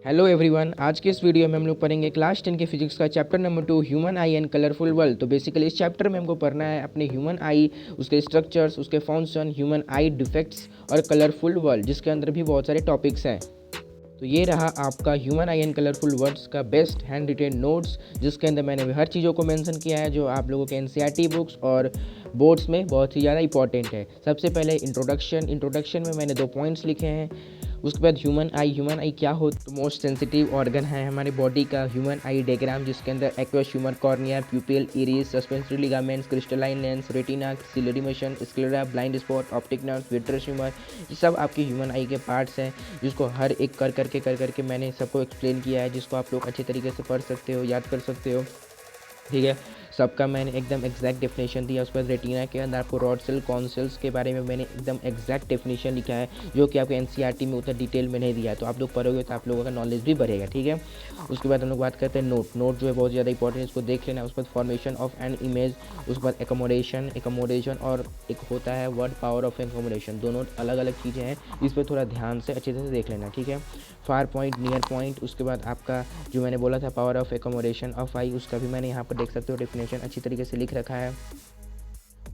Hello everyone, आज के इस वीडियो में हम लोग पढ़ेंगे क्लास 10 के फिजिक्स का chapter number 2 human I and colourful world. तो बेसिकली इस चैप्टर में हमको पढ़ना है अपने ह्यूमन आई, उसके स्ट्रक्चर्स, उसके फंक्शन, ह्यूमन आई डिफेक्ट्स और कलरफुल वर्ल्ड, जिसके अंदर भी बहुत सारे टॉपिक्स हैं। तो ये रहा आपका human I and colourful words का बेस्ट हैंड रिटेन नोट्स, जिसके अंदर मैंने हर चीज़ों को मेंशन किया है जो आप लोगों के एनसीईआरटी बुक्स और बोर्ड्स में बहुत ही ज़्यादा इंपॉर्टेंट है। सबसे पहले इंट्रोडक्शन में मैंने 2 पॉइंट्स लिखे हैं। उसके बाद ह्यूमन आई क्या हो, तो मोस्ट सेंसिटिव ऑर्गन है हमारे बॉडी का ह्यूमन आई डायग्राम, जिसके अंदर aqueous humour, cornea, pupil, iris, suspensory ligaments, crystalline lens, retina, ciliary motion, sclera, blind spot, optic nerve, vitreous humour, ये सब आपके ह्यूमन आई के पार्ट्स हैं, जिसको हर एक कर करके मैंने सबको एक्सप्लेन किया है, जिसको आप लोग अच्छे तरीके से पढ़ सकते हो, याद कर सकते हो। ठीक है, सबका मैंने एकदम एग्जैक्ट डेफिनेशन दिया। उसके बाद रेटिना के अंदर आपको रॉड सेल, कॉन सेल्स के बारे में मैंने एकदम एग्जैक्ट डेफिनेशन लिखा है, जो कि आपके एनसीईआरटी में उतना डिटेल में नहीं दिया है। तो आप लोग पढ़ोगे तो आप लोगों का नॉलेज भी बढ़ेगा। ठीक है, उसके बाद हम लोग बात करते हैं नोट जो है बहुत ज़्यादा इंपॉर्टेंट है, इसको देख लेना। उसके बाद फॉर्मेशन ऑफ एन इमेज, उसके बाद एकोमोडेशन और एक होता है वर्ड पावर ऑफ एकोमोडेशन, दोनों अलग अलग चीज़ें हैं, इस पर थोड़ा ध्यान से अच्छे से देख लेना। ठीक है, फार पॉइंट, नियर पॉइंट, उसके बाद आपका जो मैंने बोला था पावर ऑफ एकोमोडेशन ऑफ आई, उसका भी मैंने यहाँ पर देख सकते हो डेफिनेशन अच्छी तरीके से लिख रखा है।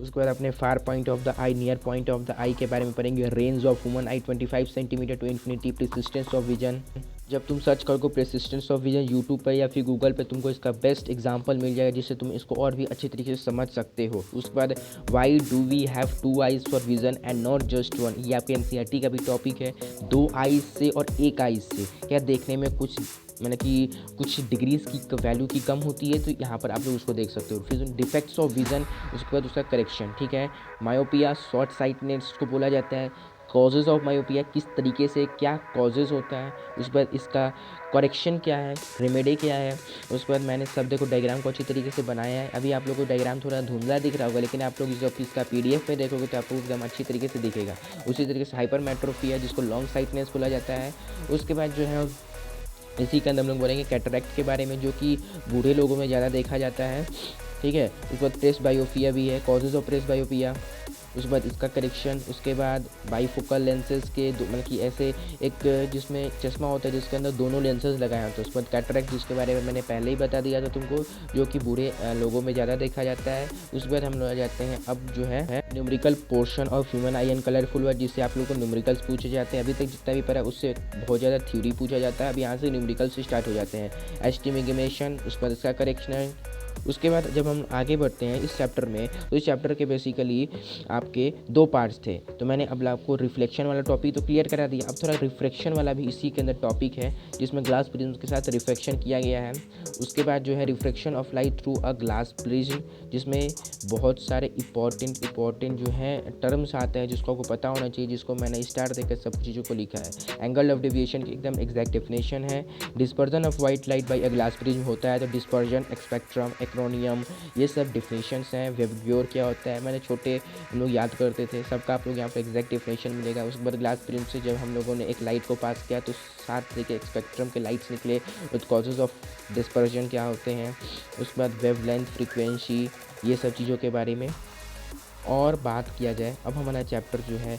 उसके बाद अपने far point of the eye, near point of the eye के बारे में पढ़ेंगे। Range of human eye 25 centimetre to infinity, persistence of vision. जब तुम सर्च करोगे प्रेसिस्टेंस ऑफ विजन यूट्यूब पर या फिर गूगल पे, तुमको इसका बेस्ट एग्जांपल मिल जाएगा, जिससे तुम इसको और भी अच्छे तरीके से समझ सकते हो। उसके बाद why do we have 2 eyes for vision and not just 1, ये आपके एनसीईआरटी का भी टॉपिक है। 2 आइज से और 1 आइज से क्या देखने में कुछ मतलब कि कुछ डिग्रीज की वैल्यू की कम होती है, तो यहाँ पर आप लोग उसको देख सकते हो। फिर डिफेक्ट्स ऑफ विजन, उसके बाद उसका करेक्शन। ठीक है, मायोपिया, शॉर्ट साइटनेस को बोला जाता है। कॉजेज़ ऑफ मायोपिया, किस तरीके से क्या कॉजेज़ होता है, उसके बाद इसका करेक्शन क्या है, रेमेडी क्या है। उसके बाद मैंने सब देखो डायग्राम को अच्छी तरीके से बनाया है। अभी आप लोगों को डायग्राम थोड़ा धुंधला दिख रहा होगा, लेकिन आप लोग जब इसका पीडीएफ में देखोगे तो आपको एकदम अच्छी तरीके से दिखेगा। उसी तरीके से हाइपरमेट्रोफिया, जिसको लॉन्ग साइटनेस बोला जाता है। उसके बाद जो है इसी के अंदर हम लोग बोलेंगे कैटरैक्ट के बारे में, जो कि बूढ़े लोगों में ज़्यादा देखा जाता है। ठीक है, उसके बाद प्रेस बायोपिया भी है, कॉजेज ऑफ प्रेस बायोपिया। उसके बाद इसका करेक्शन। उसके बाद बाईफोकल लेंसेज के मतलब कि ऐसे एक जिसमें चश्मा होता है जिसके अंदर दोनों लेंसेज लगाए होते हैं। उसके बाद कैटरैक्ट, जिसके बारे में मैंने पहले ही बता दिया था तुमको, जो कि बूढ़े लोगों में ज़्यादा देखा जाता है। उसके बाद हम लोग आ जाते हैं अब जो है numerical portion of human I and colourful word, जिससे आप लोगों को न्यूमेरिकल्स पूछे जाते हैं। अभी तक जितना भी पढ़ा उससे बहुत ज़्यादा थ्योरी पूछा जाता है, अब यहाँ से न्यूमेरिकल से स्टार्ट हो जाते हैं। एस्टिमेशन, उसके बाद इसका करेक्शन। उसके बाद जब हम आगे बढ़ते हैं इस चैप्टर में, तो इस चैप्टर के बेसिकली आपके 2 पार्ट्स थे। तो मैंने अब आपको रिफ्लेक्शन वाला टॉपिक तो क्लियर करा दिया, अब थोड़ा रिफ्लेक्शन वाला भी इसी के अंदर टॉपिक है, जिसमें ग्लास प्रिज्म के साथ रिफ्लेक्शन किया गया है। उसके बाद जो है reflection of light through a glass prism, जिसमें बहुत सारे इंपॉर्टेंट जो है टर्म्स आते हैं, जिसको आपको पता होना चाहिए, जिसको मैंने स्टार देकर सब चीज़ों को लिखा है। एंगल ऑफ डेविएशन की एकदम एग्जैक्ट डेफिनेशन है। Dispersion of white light by a glass prism होता है, तो डिस्पर्जन, स्पेक्ट्रम, एक्रोनियम, ये सब डिफिनेशंस हैं। वेवग्योर क्या होता है, मैंने छोटे हम लोग याद करते थे, सबका आप लोग यहाँ पर एग्जैक्ट डिफिनेशन मिलेगा। उसके बाद ग्लास प्रिज्म से जब हम लोगों ने एक लाइट को पास किया तो 7 तरीके के स्पेक्ट्रम के लाइट्स निकले, विद कॉजेज ऑफ डिस्पर्जन क्या होते हैं। उसके बाद वेवलेंथ, फ्रीक्वेंसी, ये सब चीज़ों के बारे में और बात किया जाए। अब हमारा चैप्टर जो है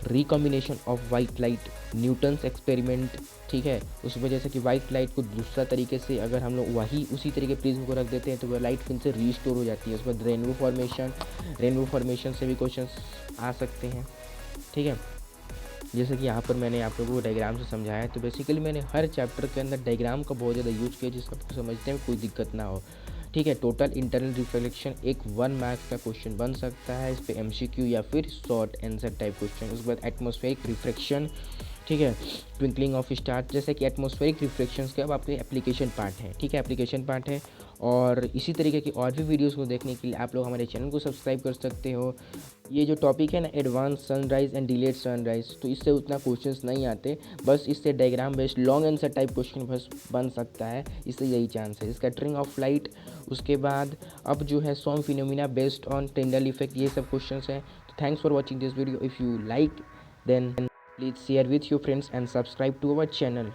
recombination of white light, Newton's experiment. ठीक है, उस वजह से कि वाइट लाइट को दूसरा तरीके से अगर हम लोग वही उसी तरीके प्रिज्म को रख देते हैं तो वह लाइट फिर से रीस्टोर हो जाती है। उसके बाद रेनबो फॉर्मेशन से भी क्वेश्चन आ सकते हैं। ठीक है, जैसे कि यहाँ पर मैंने आप लोगों को डायग्राम से समझाया है, तो बेसिकली मैंने हर चैप्टर के अंदर डायग्राम का बहुत ज़्यादा यूज़ किया, जिससे आपको समझने में कोई दिक्कत ना हो। ठीक है, टोटल इंटरनल रिफ्लेक्शन एक 1 मार्क्स का क्वेश्चन बन सकता है, इस पे एमसीक्यू या फिर शॉर्ट आंसर टाइप क्वेश्चन। उसके बाद एटमॉस्फेरिक रिफ्लेक्शन। ठीक है, ट्विंकलिंग ऑफ स्टार, जैसे कि एटमॉस्फेरिक रिफ्लेक्शंस के अब आपके एप्लीकेशन पार्ट है। ठीक है, एप्लीकेशन पार्ट है, और इसी तरीके की और भी वीडियोस को देखने के लिए आप लोग हमारे चैनल को सब्सक्राइब कर सकते हो। ये जो टॉपिक है ना, advance sunrise and delayed sunrise, तो इससे उतना क्वेश्चंस नहीं आते, बस इससे diagram based long answer type question बस बन सकता है, इससे यही चांस है। स्कैटरिंग ऑफ लाइट, उसके बाद अब जो है some phenomena based on Tyndall effect, ये सब क्वेश्चंस हैं। तो thanks for watching this video. If you like then please share with your friends and subscribe to our channel.